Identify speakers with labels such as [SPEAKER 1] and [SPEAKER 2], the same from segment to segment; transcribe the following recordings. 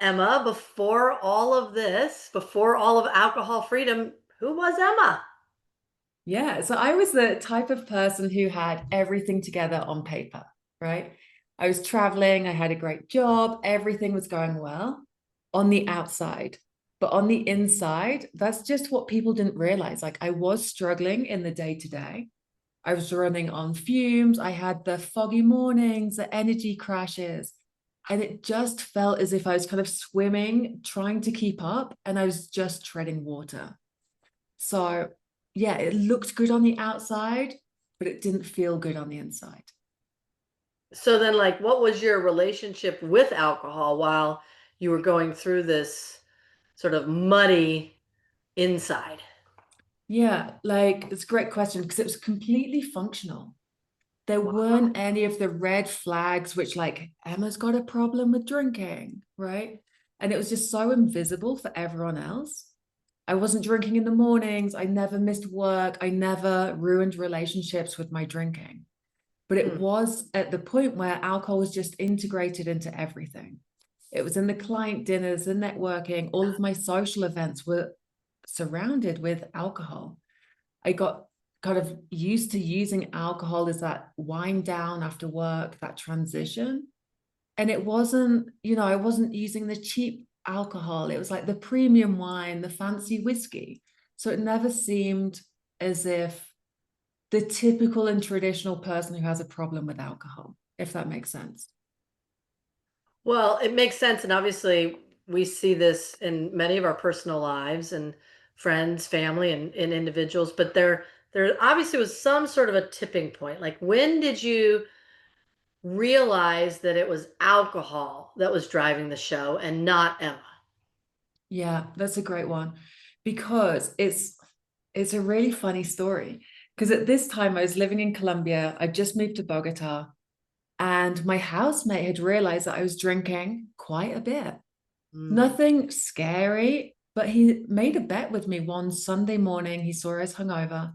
[SPEAKER 1] Emma, before all of this, before all of alcohol freedom, who was Emma?
[SPEAKER 2] Yeah, so I was the type of person who had everything together on paper, right? I was traveling, I had a great job, everything was going well on the outside. But on the inside, that's just what people didn't realize. Like I was struggling in the day to day. I was running on fumes. I had the foggy mornings, the energy crashes, and it just felt as if I was kind of swimming, trying to keep up, and I was just treading water. So, yeah, it looked good on the outside, but it didn't feel good on the inside.
[SPEAKER 1] So then, like, what was your relationship with alcohol while you were going through this sort of muddy inside?
[SPEAKER 2] Yeah, like it's a great question because it was completely functional. There
[SPEAKER 1] Wow.
[SPEAKER 2] weren't any of the red flags, which, like, Emma's got a problem with drinking, right? And it was just so invisible for everyone else. I wasn't drinking in the mornings. I never missed work. I never ruined relationships with my drinking. But it
[SPEAKER 1] Hmm.
[SPEAKER 2] was at the point where alcohol was just integrated into everything. It was in the client dinners, the networking, all of my social events were surrounded with alcohol. I got kind of used to using alcohol as that wind down after work, that transition. And it wasn't, I wasn't using the cheap alcohol. It was like the premium wine, the fancy whiskey. So it never seemed as if the typical and traditional person who has a problem with alcohol, if that makes sense.
[SPEAKER 1] Well, it makes sense. And obviously, we see this in many of our personal lives and friends, family, and individuals. But there obviously was some sort of a tipping point. Like, when did you realize that it was alcohol that was driving the show and not Emma?
[SPEAKER 2] Yeah, that's a great one because it's a really funny story. Because at this time I was living in Colombia. I just moved to Bogota, and my housemate had realized that I was drinking quite a bit.
[SPEAKER 1] Mm.
[SPEAKER 2] Nothing scary, but he made a bet with me one Sunday morning. He saw us hungover,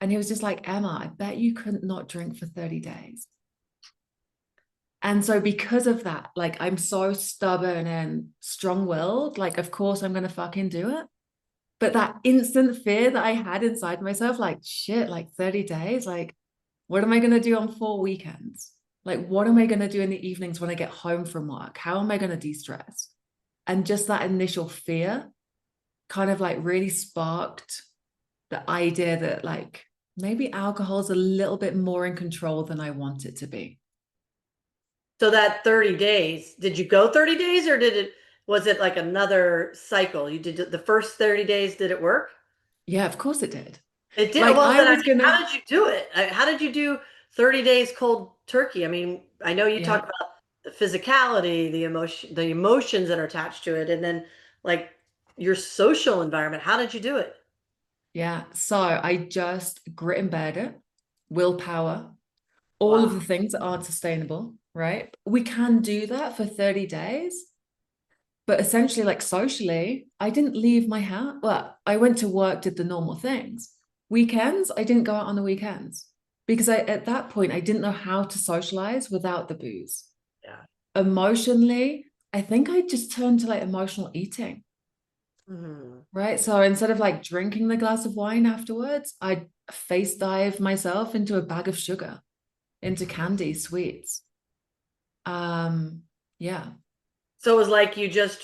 [SPEAKER 2] and he was just like, Emma, I bet you couldn't not drink for 30 days. And so because of that, like I'm so stubborn and strong-willed, like of course I'm gonna fucking do it. But that instant fear that I had inside myself, like shit, like 30 days, like what am I gonna do on 4 weekends? Like what am I gonna do in the evenings when I get home from work? How am I gonna de-stress? And just that initial fear kind of like really sparked the idea that like maybe alcohol's a little bit more in control than I want it to be.
[SPEAKER 1] So that 30 days, did you go 30 days or was it like another cycle? You did the first 30 days, did it work?
[SPEAKER 2] Yeah, of course it did.
[SPEAKER 1] It did.
[SPEAKER 2] Like
[SPEAKER 1] Well,
[SPEAKER 2] I
[SPEAKER 1] then
[SPEAKER 2] was
[SPEAKER 1] how
[SPEAKER 2] gonna,
[SPEAKER 1] did you do it? How did you do 30 days cold turkey? I mean, I know you
[SPEAKER 2] yeah,
[SPEAKER 1] talked about the physicality, the emotions that are attached to it, and then like your social environment. How did you do it?
[SPEAKER 2] yeah. So I just grit and bear it, willpower, all of
[SPEAKER 1] Wow.
[SPEAKER 2] the things that aren't sustainable, right? We can do that for 30 days, but essentially, like socially, I didn't leave my house. Well, I went to work, did the normal things. Weekends, I didn't go out on the weekends because at that point, I didn't know how to socialize without the booze.
[SPEAKER 1] Yeah.
[SPEAKER 2] Emotionally, I think I just turned to like emotional eating,
[SPEAKER 1] Mhm.
[SPEAKER 2] right? So instead of like drinking the glass of wine afterwards, I face dive myself into a bag of sugar, into candy, sweets. Um, yeah,
[SPEAKER 1] So it was like you just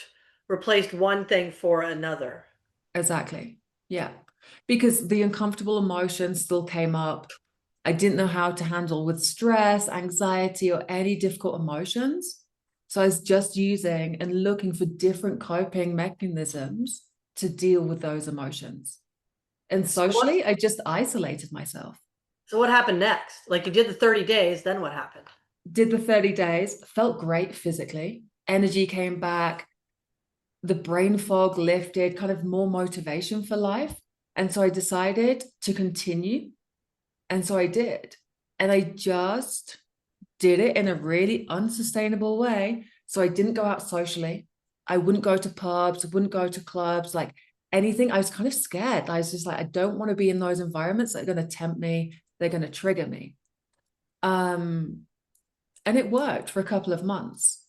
[SPEAKER 1] replaced one thing for another.
[SPEAKER 2] exactly. Yeah. Because the uncomfortable emotions still came up. I didn't know how to handle with stress, anxiety, or any difficult emotions. So I was just using and looking for different coping mechanisms to deal with those emotions. And
[SPEAKER 1] So what
[SPEAKER 2] socially, I just isolated myself.
[SPEAKER 1] so what happened next? Like, you did the 30 days, then what happened?
[SPEAKER 2] Did the 30 days, felt great physically. Energy came back, the brain fog lifted, kind of more motivation for life. And so I decided to continue. And so I did. And I just did it in a really unsustainable way. So I didn't go out socially. I wouldn't go to pubs, I wouldn't go to clubs, like anything. I was kind of scared. I was just like, I don't want to be in those environments that are going to tempt me, they're going to trigger me. Um, and it worked for a couple of months.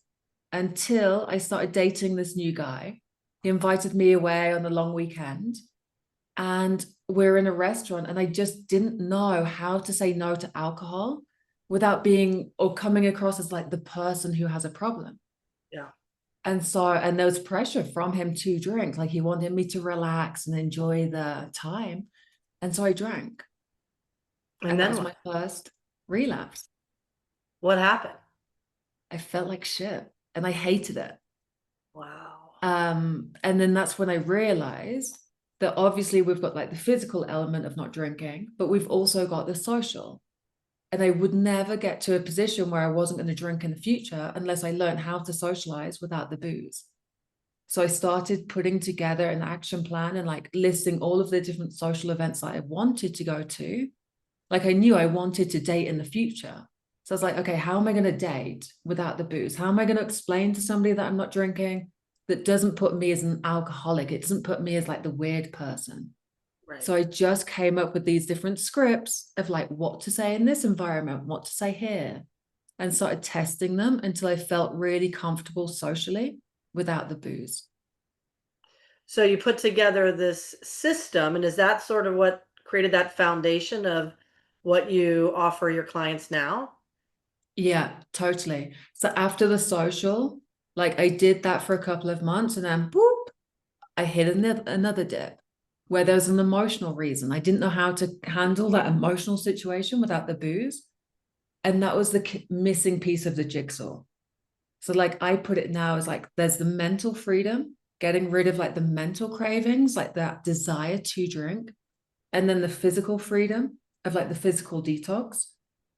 [SPEAKER 2] until I started dating this new guy. He invited me away on a long weekend, and we're in a restaurant, and I just didn't know how to say no to alcohol without being or coming across as like the person who has a problem.
[SPEAKER 1] Yeah.
[SPEAKER 2] And so, and there was pressure from him to drink. Like he wanted me to relax and enjoy the time. And so I drank.
[SPEAKER 1] And
[SPEAKER 2] And that
[SPEAKER 1] then
[SPEAKER 2] was
[SPEAKER 1] what?
[SPEAKER 2] my first relapse.
[SPEAKER 1] What happened?
[SPEAKER 2] I felt like shit and I hated it.
[SPEAKER 1] Wow.
[SPEAKER 2] And then that's when I realized that obviously we've got like the physical element of not drinking, but we've also got the social. And I would never get to a position where I wasn't going to drink in the future unless I learned how to socialize without the booze. So I started putting together an action plan and like listing all of the different social events that I wanted to go to. Like I knew I wanted to date in the future. So I was like, okay, how am I going to date without the booze? How am I going to explain to somebody that I'm not drinking? That doesn't put me as an alcoholic. It doesn't put me as like the weird person.
[SPEAKER 1] Right.
[SPEAKER 2] So I just came up with these different scripts of like what to say in this environment, what to say here, and started testing them until I felt really comfortable socially without the booze.
[SPEAKER 1] So you put together this system, and is that sort of what created that foundation of what you offer your clients now?
[SPEAKER 2] Yeah, totally. So after the social, like I did that for a couple of months and then boop, I hit another dip where there was an emotional reason. I didn't know how to handle that emotional situation without the booze. And that was the missing piece of the jigsaw. So like I put it now as like there's the mental freedom, getting rid of like the mental cravings, like that desire to drink, and then the physical freedom of like the physical detox,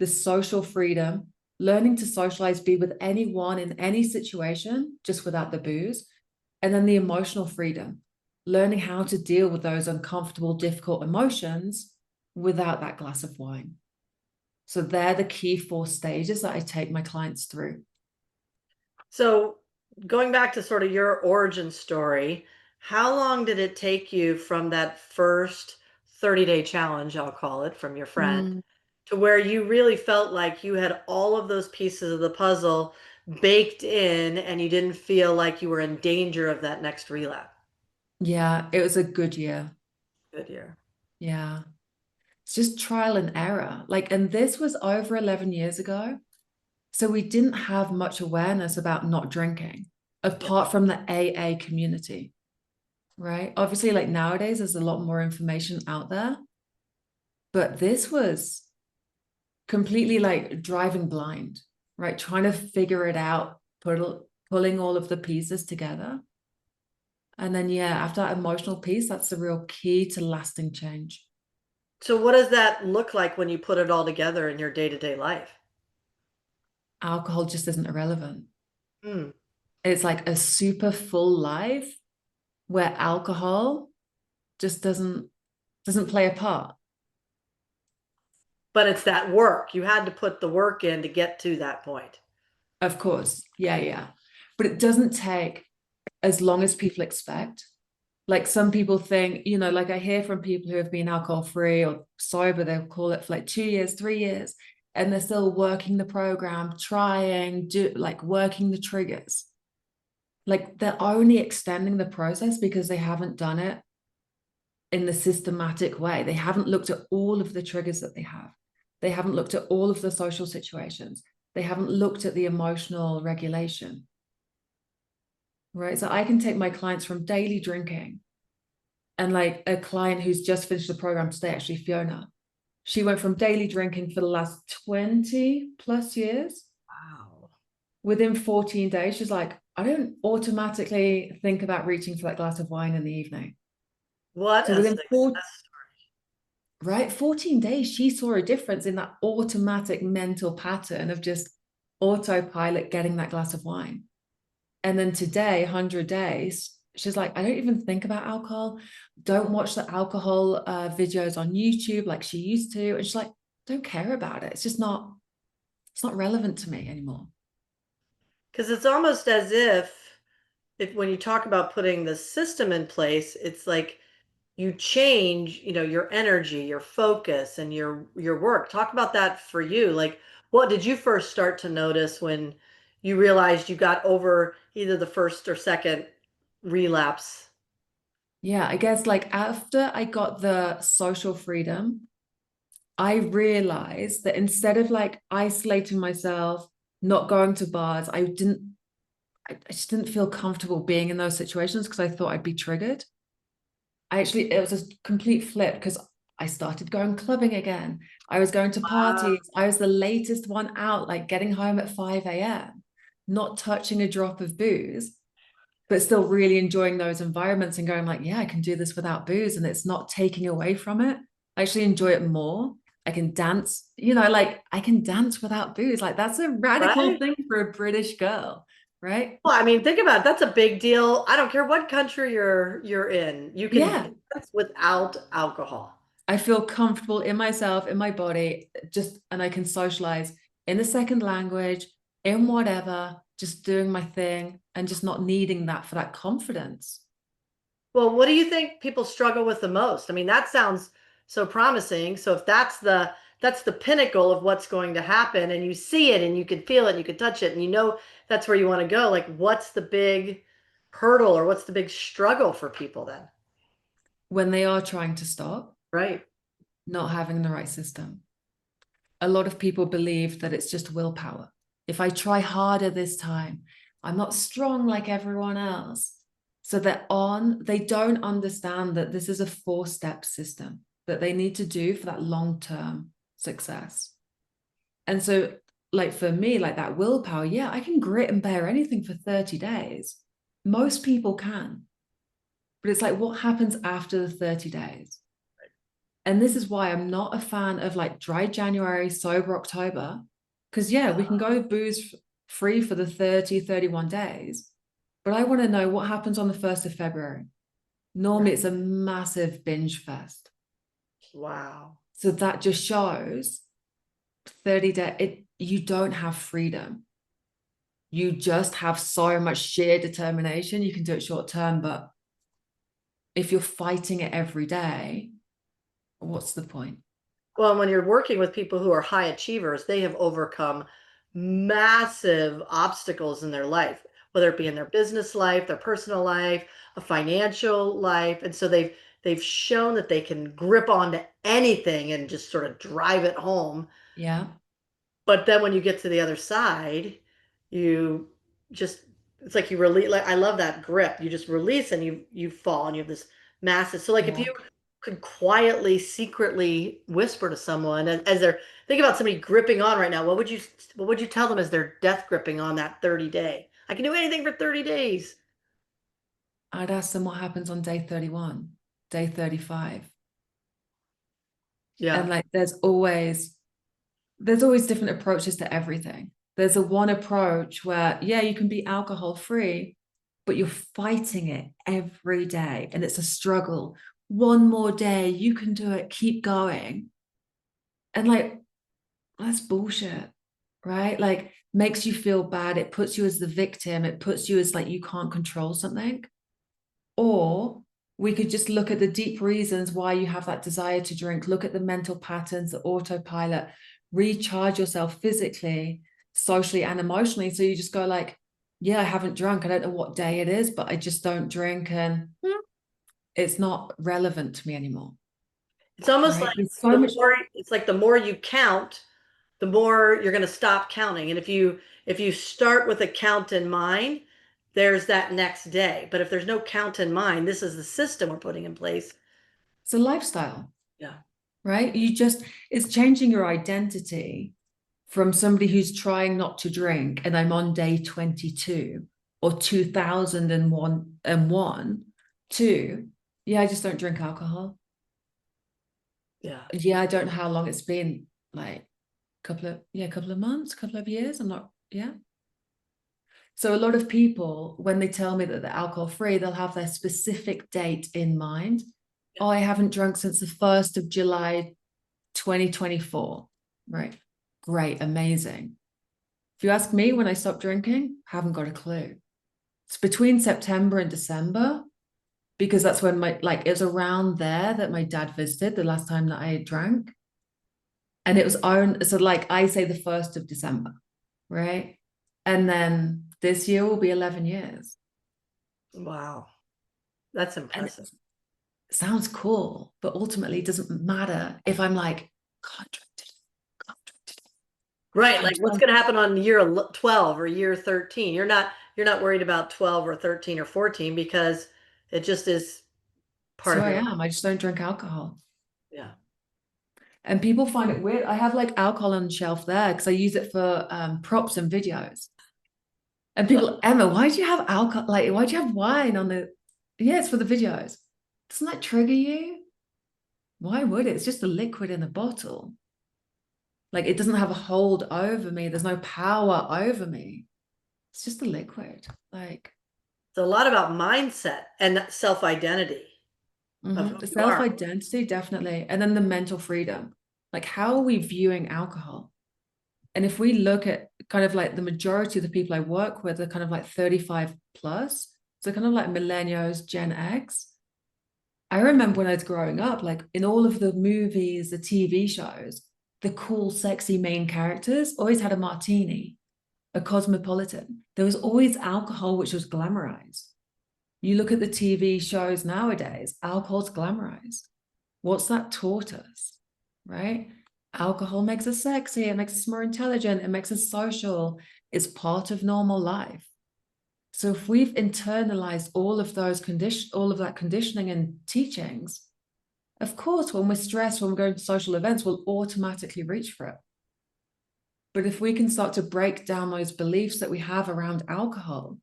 [SPEAKER 2] the social freedom, learning to socialize, be with anyone in any situation, just without the booze, and then the emotional freedom, learning how to deal with those uncomfortable, difficult emotions without that glass of wine. So they're the key four stages that I take my clients through.
[SPEAKER 1] So going back to sort of your origin story, how long did it take you from that first 30-day challenge, I'll call it, from your friend,
[SPEAKER 2] Mm,
[SPEAKER 1] to where you really felt like you had all of those pieces of the puzzle baked in and you didn't feel like you were in danger of that next relapse?
[SPEAKER 2] yeah, it was a good year.
[SPEAKER 1] Good year.
[SPEAKER 2] Yeah. It's just trial and error. Like, and this was over 11 years ago. So we didn't have much awareness about not drinking,
[SPEAKER 1] Yeah.
[SPEAKER 2] apart from the AA community, right? Obviously, like nowadays, there's a lot more information out there, but this was completely like driving blind, right? Trying to figure it out, pulling all of the pieces together. And then, yeah, after that emotional piece, that's the real key to lasting change.
[SPEAKER 1] So what does that look like when you put it all together in your day-to-day life?
[SPEAKER 2] Alcohol just isn't irrelevant.
[SPEAKER 1] Mm.
[SPEAKER 2] It's like a super full life where alcohol just doesn't play a part.
[SPEAKER 1] But it's that work. You had to put the work in to get to that point.
[SPEAKER 2] Of course. Yeah, yeah. But it doesn't take as long as people expect. Like some people think, like I hear from people who have been alcohol free or sober, they'll call it for like 2 years, 3 years, and they're still working the program, trying, like working the triggers. Like they're only extending the process because they haven't done it in the systematic way. They haven't looked at all of the triggers that they have. They haven't looked at all of the social situations. They haven't looked at the emotional regulation, right? So I can take my clients from daily drinking and like a client who's just finished the program today, actually, Fiona, she went from daily drinking for the last 20 plus years.
[SPEAKER 1] Wow.
[SPEAKER 2] Within 14 days, she's like, I don't automatically think about reaching for that glass of wine in the evening.
[SPEAKER 1] What
[SPEAKER 2] So
[SPEAKER 1] a
[SPEAKER 2] within four,
[SPEAKER 1] success.
[SPEAKER 2] right, 14 days, she saw a difference in that automatic mental pattern of just autopilot getting that glass of wine. And then today, 100 days, she's like, I don't even think about alcohol. Don't watch the alcohol videos on YouTube like she used to. And she's like, don't care about it. It's not relevant to me anymore.
[SPEAKER 1] Because it's almost as if when you talk about putting the system in place, it's like you change, your energy, your focus, and your work. Talk about that for you. Like, what did you first start to notice when you realized you got over either the first or second relapse?
[SPEAKER 2] Yeah, I guess like after I got the social freedom, I realized that instead of like isolating myself, not going to bars, I just didn't feel comfortable being in those situations because I thought I'd be triggered. It was a complete flip because I started going clubbing again. I was going to
[SPEAKER 1] Wow.
[SPEAKER 2] parties. I was the latest one out, like getting home at 5 a.m., not touching a drop of booze, but still really enjoying those environments and going like, yeah, I can do this without booze and it's not taking away from it. I actually enjoy it more. I can dance, like I can dance without booze. Like that's a radical
[SPEAKER 1] Right?
[SPEAKER 2] thing for a British girl, right?
[SPEAKER 1] Well, I mean, think about it. That's a big deal. I don't care what country you're in. You can
[SPEAKER 2] Yeah.
[SPEAKER 1] dance without alcohol.
[SPEAKER 2] I feel comfortable in myself, in my body, and I can socialize in the second language, in whatever, just doing my thing and just not needing that for that confidence.
[SPEAKER 1] Well, what do you think people struggle with the most? I mean, that sounds so promising. So if that's the pinnacle of what's going to happen and you see it and you can feel it and you can touch it and you know that's where you want to go, like what's the big hurdle or what's the big struggle for people then?
[SPEAKER 2] When they are trying to stop,
[SPEAKER 1] Right.
[SPEAKER 2] not having the right system. A lot of people believe that it's just willpower. If I try harder this time, I'm not strong like everyone else. So they don't understand that this is a 4-step system that they need to do for that long-term success. And so, like for me, like that willpower, yeah, I can grit and bear anything for 30 days. Most people can. But it's like, what happens after the 30 days? And this is why I'm not a fan of like dry January, sober October. Because, yeah, we can go booze free for the 30, 31 days. But I want to know what happens on the 1st of February. Normally,
[SPEAKER 1] Right.
[SPEAKER 2] it's a massive binge fest.
[SPEAKER 1] Wow.
[SPEAKER 2] So that just shows 30 you don't have freedom. You just have so much sheer determination. You can do it short term, but if you're fighting it every day, what's the point?
[SPEAKER 1] Well, when you're working with people who are high achievers, they have overcome massive obstacles in their life, whether it be in their business life, their personal life, a financial life. And so they've shown that they can grip onto anything and just sort of drive it home.
[SPEAKER 2] Yeah.
[SPEAKER 1] But then when you get to the other side, you just it's like you release like I love that grip. You just release and you fall and you have this massive. So like if
[SPEAKER 2] Yeah.
[SPEAKER 1] you could quietly, secretly whisper to someone as they're think about somebody gripping on right now, what would you tell them as they're death gripping on that 30 day? I can do anything for 30 days.
[SPEAKER 2] I'd ask them what happens on day 31, day 35. And
[SPEAKER 1] Yeah.
[SPEAKER 2] like there's always different approaches to everything. There's a one approach where, yeah, you can be alcohol free, but you're fighting it every day and it's a struggle. One more day, you can do it, keep going. And like, that's bullshit, right? Like, makes you feel bad. It puts you as the victim. It puts you as like you can't control something. Or we could just look at the deep reasons why you have that desire to drink, look at the mental patterns, the autopilot, recharge yourself physically, socially, and emotionally. So you just go like, yeah, I haven't drunk. I don't know what day it is, but I just don't drink. And it's not relevant to me anymore.
[SPEAKER 1] It's almost like
[SPEAKER 2] Right. There's so much.
[SPEAKER 1] the more you count, the more you're going to stop counting. And if you start with a count in mind, there's that next day. But if there's no count in mind, this is the system we're putting in place.
[SPEAKER 2] It's a lifestyle,
[SPEAKER 1] Yeah.
[SPEAKER 2] right? It's changing your identity from somebody who's trying not to drink and I'm on day 22 or 2001 to, yeah, I just don't drink alcohol.
[SPEAKER 1] Yeah.
[SPEAKER 2] Yeah, I don't know how long it's been, like couple of months, couple of years. I'm not, yeah. So a lot of people, when they tell me that they're alcohol free, they'll have their specific date in mind. Oh, I haven't drunk since the 1st of July, 2024. Right. Great. Amazing. If you ask me when I stopped drinking, haven't got a clue. It's between September and December because that's when it was around there that my dad visited the last time that I drank. And it was so like I say the 1st of December, right? And then this year will be 11 years.
[SPEAKER 1] Wow. That's
[SPEAKER 2] And
[SPEAKER 1] impressive.
[SPEAKER 2] it sounds cool, but ultimately it doesn't matter if I'm like, can't drink today, can't drink today.
[SPEAKER 1] Right,
[SPEAKER 2] I
[SPEAKER 1] like
[SPEAKER 2] just
[SPEAKER 1] what's
[SPEAKER 2] don't.
[SPEAKER 1] gonna happen on year 12 or year 13? You're not worried about 12 or 13 or 14 because it just is part
[SPEAKER 2] So
[SPEAKER 1] of
[SPEAKER 2] I
[SPEAKER 1] your life.
[SPEAKER 2] am. I just don't drink alcohol.
[SPEAKER 1] Yeah.
[SPEAKER 2] And people find it weird. I have like alcohol on the shelf there because I use it for props and videos. And people, Emma, why do you have alcohol? Like, why do you have wine on the? Yeah, it's for the videos. Doesn't that trigger you? Why would it? It's just a liquid in a bottle. Like, it doesn't have a hold over me. There's no power over me. It's just a liquid. Like,
[SPEAKER 1] It's a lot about mindset and self-identity of who
[SPEAKER 2] the
[SPEAKER 1] you are.
[SPEAKER 2] self-identity, definitely. And then the mental freedom. Like, how are we viewing alcohol? And if we look at kind of like the majority of the people I work with are kind of like 35 plus, so kind of like millennials, Gen X. I remember when I was growing up, like in all of the movies, the TV shows, the cool, sexy main characters always had a martini, a cosmopolitan. There was always alcohol, which was glamorized. You look at the TV shows nowadays, alcohol's glamorized. What's that taught us? Right? Alcohol makes us sexy, it makes us more intelligent, it makes us social. It's part of normal life. So if we've internalized all of that conditioning and teachings, of course, when we're stressed, when we're going to social events, we'll automatically reach for it. But if we can start to break down those beliefs that we have around alcohol,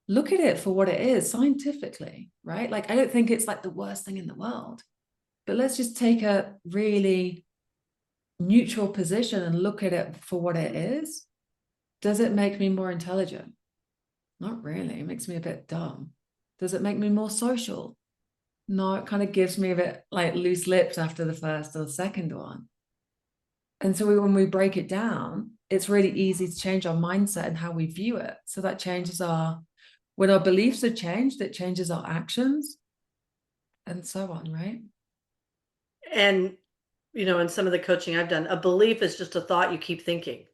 [SPEAKER 2] look at it for what it is scientifically, right? Like, I don't think it's like the worst thing in the world, but let's just take a really neutral position and look at it for what it is. Does it make me more intelligent? Not really. It makes me a bit dumb. Does it make me more social? No, it kind of gives me a bit like loose lips after the first or the second one. And so when we break it down, it's really easy to change our mindset and how we view it. So that changes when our beliefs are changed, it changes our actions and so on, right?
[SPEAKER 1] And in some of the coaching I've done, a belief is just a thought you keep thinking.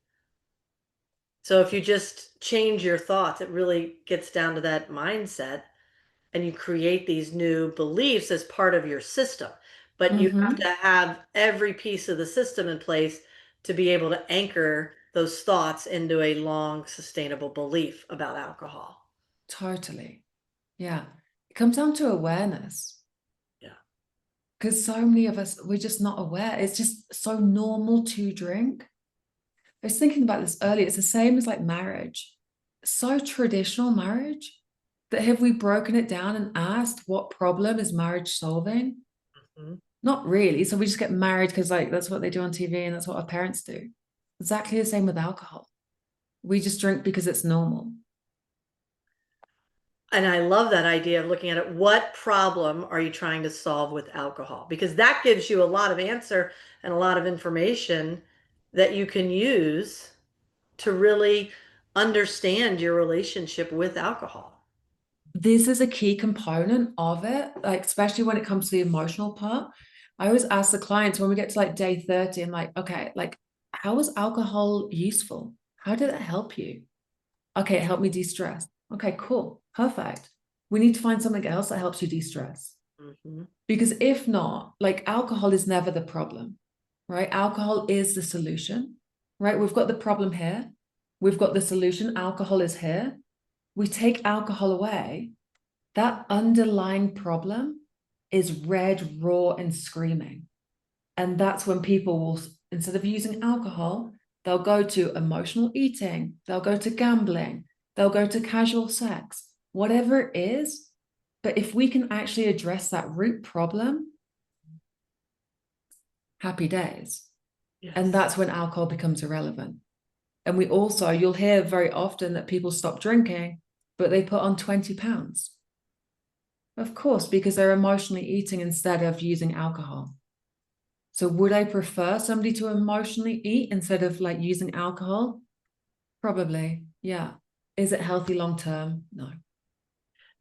[SPEAKER 1] So if you just change your thoughts, it really gets down to that mindset and you create these new beliefs as part of your system. But you have
[SPEAKER 2] Mm-hmm.
[SPEAKER 1] to have every piece of the system in place to be able to anchor those thoughts into a long, sustainable belief about alcohol.
[SPEAKER 2] Totally. Yeah. It comes down to awareness
[SPEAKER 1] Yeah.
[SPEAKER 2] because so many of us, we're just not aware. It's just so normal to drink. I was thinking about this earlier. It's the same as like marriage. So traditional marriage that have we broken it down and asked what problem is marriage solving?
[SPEAKER 1] Mhm.
[SPEAKER 2] Not really. So we just get married because like that's what they do on TV and that's what our parents do. Exactly the same with alcohol. We just drink because it's normal.
[SPEAKER 1] And I love that idea of looking at it. What problem are you trying to solve with alcohol? Because that gives you a lot of answer and a lot of information that you can use to really understand your relationship with alcohol.
[SPEAKER 2] This is a key component of it, like especially when it comes to the emotional part. I always ask the clients when we get to like day 30, I'm like, okay, like how was alcohol useful? How did it help you? Okay, it helped me de-stress. Okay, cool. Perfect. We need to find something else that helps you de-stress.
[SPEAKER 1] Mhm.
[SPEAKER 2] Because if not, like alcohol is never the problem, right? Alcohol is the solution, right? We've got the problem here. We've got the solution. Alcohol is here. We take alcohol away. That underlying problem is red, raw, and screaming. And that's when people will, instead of using alcohol, they'll go to emotional eating, they'll go to gambling, they'll go to casual sex, whatever it is. But if we can actually address that root problem, happy days. And
[SPEAKER 1] Yes.
[SPEAKER 2] that's when alcohol becomes irrelevant. And we also, you'll hear very often that people stop drinking, but they put on 20 pounds. Of course, because they're emotionally eating instead of using alcohol. So would I prefer somebody to emotionally eat instead of like using alcohol? Probably. Yeah. Is it healthy long term? No.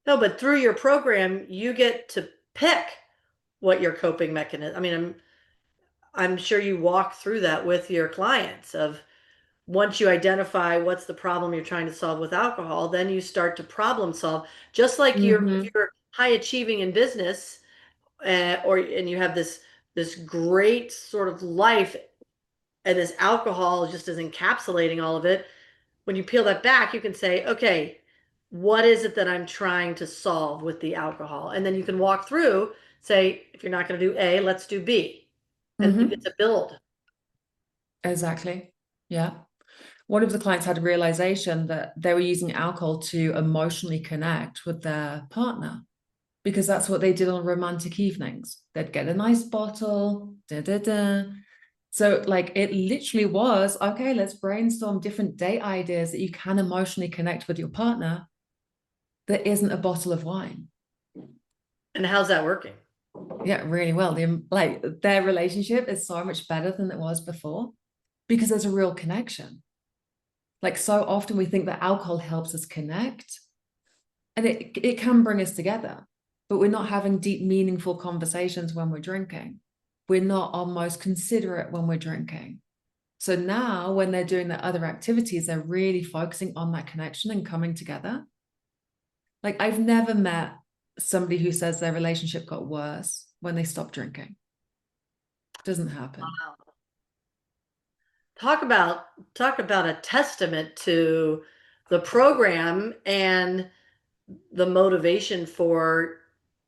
[SPEAKER 1] No, but through your program, you get to pick what your coping mechanism. I mean, I'm sure you walk through that with your clients of once you identify what's the problem you're trying to solve with alcohol, then you start to problem solve. Just like if
[SPEAKER 2] Hmm.
[SPEAKER 1] you're high achieving in business, or and you have this great sort of life, and this alcohol just is encapsulating all of it. When you peel that back, you can say, okay, what is it that I'm trying to solve with the alcohol? And then you can walk through, say, if you're not going to do A, let's do B. And it's
[SPEAKER 2] Hmm.
[SPEAKER 1] a build.
[SPEAKER 2] Exactly. Yeah. One of the clients had a realization that they were using alcohol to emotionally connect with their partner because that's what they did on romantic evenings. They'd get a nice bottle, da da da. So, like, it literally was okay, let's brainstorm different date ideas that you can emotionally connect with your partner that isn't a bottle of wine.
[SPEAKER 1] And how's that working?
[SPEAKER 2] Yeah, really well. Like, their relationship is so much better than it was before because there's a real connection. Like, so often we think that alcohol helps us connect, and it can bring us together, but we're not having deep, meaningful conversations when we're drinking. We're not our most considerate when we're drinking. So now, when they're doing their other activities, they're really focusing on that connection and coming together. Like, I've never met somebody who says their relationship got worse when they stopped drinking. Doesn't happen.
[SPEAKER 1] Wow. Talk about a testament to the program and the motivation for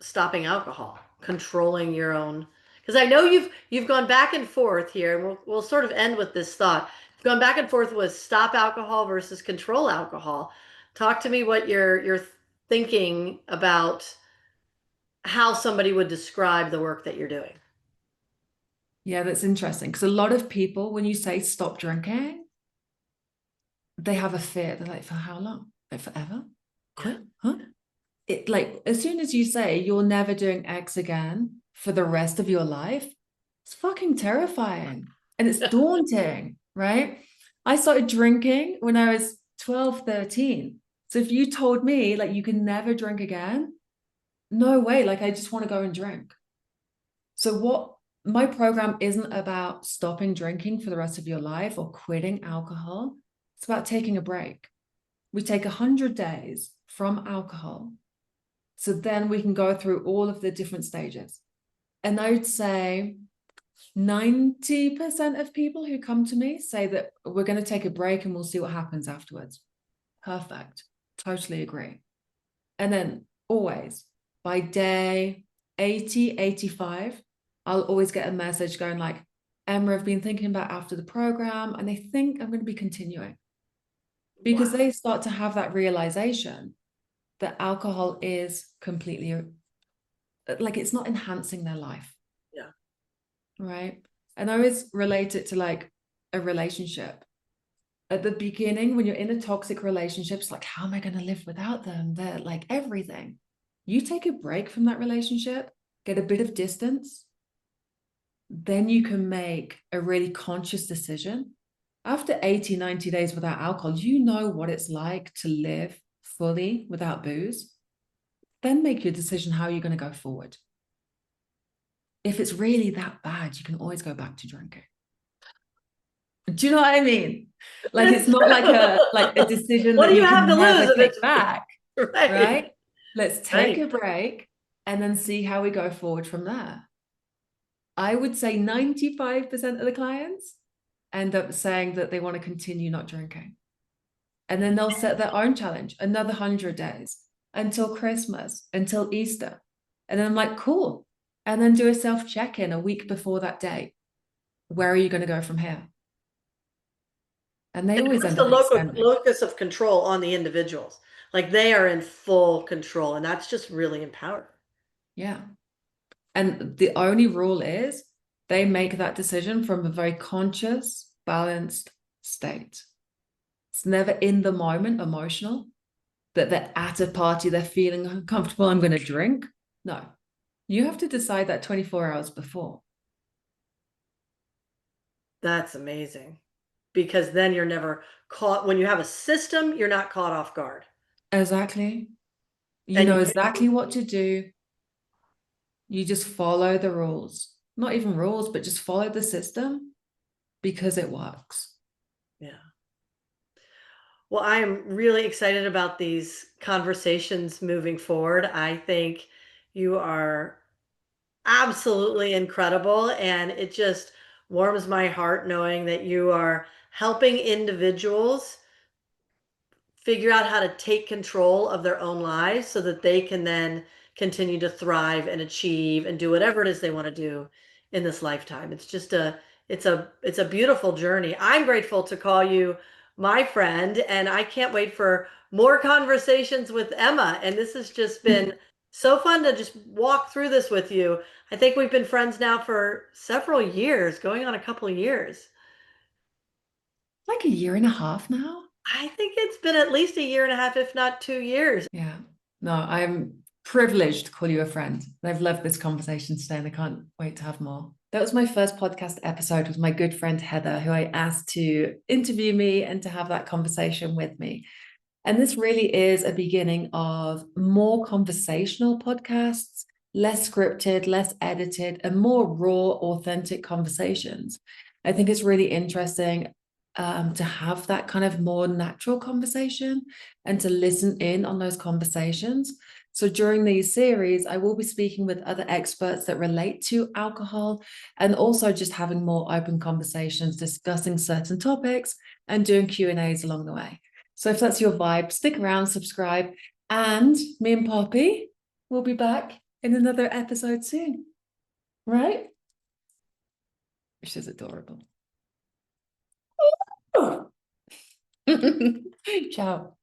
[SPEAKER 1] stopping alcohol, controlling your own. Because I know you've gone back and forth here, and we'll sort of end with this thought. You've gone back and forth with stop alcohol versus control alcohol. Talk to me what you're thinking about how somebody would describe the work that you're doing.
[SPEAKER 2] Yeah, that's interesting. Because a lot of people, when you say stop drinking, they have a fear. They're like, for how long? Like forever?
[SPEAKER 1] Yeah.
[SPEAKER 2] Quit? Huh? It like as soon as you say you're never doing X again for the rest of your life, it's fucking terrifying and it's daunting, right? I started drinking when I was 12, 13. So if you told me like you can never drink again, no way. Like I just want to go and drink. So what my program isn't about stopping drinking for the rest of your life or quitting alcohol. It's about taking a break. We take 100 days from alcohol so then we can go through all of the different stages. And I would say 90% of people who come to me say that we're going to take a break and we'll see what happens afterwards. Perfect. Totally agree. And then always by day 80, 85, I'll always get a message going like, Emma, I've been thinking about after the program and I think I'm going to be continuing because
[SPEAKER 1] Wow.
[SPEAKER 2] they start to have that realization that alcohol is completely like it's not enhancing their life,
[SPEAKER 1] Yeah.
[SPEAKER 2] right? And I always relate it to like a relationship. At the beginning, when you're in a toxic relationship, it's like, how am I going to live without them? They're like everything. You take a break from that relationship, get a bit of distance, then you can make a really conscious decision. After 80, 90 days without alcohol, you know what it's like to live fully without booze. Then make your decision how you're going to go forward. If it's really that bad, you can always go back to drinking. Do you know what I mean? Like it's
[SPEAKER 1] It's
[SPEAKER 2] not like a
[SPEAKER 1] true.
[SPEAKER 2] decision
[SPEAKER 1] What
[SPEAKER 2] that
[SPEAKER 1] do you
[SPEAKER 2] you
[SPEAKER 1] have to
[SPEAKER 2] can
[SPEAKER 1] lose
[SPEAKER 2] never
[SPEAKER 1] if
[SPEAKER 2] take
[SPEAKER 1] it's
[SPEAKER 2] back,
[SPEAKER 1] right?
[SPEAKER 2] right? Let's take
[SPEAKER 1] Right.
[SPEAKER 2] a break and then see how we go forward from there. I would say 95% of the clients end up saying that they want to continue not drinking. And then they'll set their own challenge, another 100 days until Christmas, until Easter. And then I'm like, cool. And then do a self check in a week before that date. Where are you going to go from here? And they
[SPEAKER 1] It
[SPEAKER 2] always
[SPEAKER 1] puts
[SPEAKER 2] end
[SPEAKER 1] the
[SPEAKER 2] up extending.
[SPEAKER 1] locus of control on the individuals. Like they are in full control, and that's just really empowering.
[SPEAKER 2] Yeah. And the only rule is they make that decision from a very conscious, balanced state. It's never in the moment emotional that they're at a party, they're feeling uncomfortable, I'm going to drink. No, you have to decide that 24 hours before.
[SPEAKER 1] That's amazing. Because then you're never caught when you have a system, you're not caught off guard.
[SPEAKER 2] Exactly. You
[SPEAKER 1] And
[SPEAKER 2] know
[SPEAKER 1] you
[SPEAKER 2] exactly what to do. You just follow the rules. Not even rules, but just follow the system because it works.
[SPEAKER 1] yeah. Well, I am really excited about these conversations moving forward. I think you are absolutely incredible, and it just warms my heart knowing that you are helping individuals figure out how to take control of their own lives so that they can then continue to thrive and achieve and do whatever it is they want to do in this lifetime. It's just a beautiful journey. I'm grateful to call you my friend, and I can't wait for more conversations with Emma. And this has just been so fun to just walk through this with you. I think we've been friends now for several years, going on a couple of years.
[SPEAKER 2] Like a year and a half now.
[SPEAKER 1] I think it's been at least a year and a half, if not 2 years.
[SPEAKER 2] Yeah. No, I'm privileged to call you a friend. I've loved this conversation today and I can't wait to have more. That was my first podcast episode with my good friend Heather, who I asked to interview me and to have that conversation with me. And this really is a beginning of more conversational podcasts, less scripted, less edited, and more raw, authentic conversations. I think it's really interesting to have that kind of more natural conversation and to listen in on those conversations. So during these series, I will be speaking with other experts that relate to alcohol and also just having more open conversations, discussing certain topics and doing Q&As along the way. So if that's your vibe, stick around, subscribe, and me and Poppy will be back in another episode soon. Right? Which is adorable. Ciao.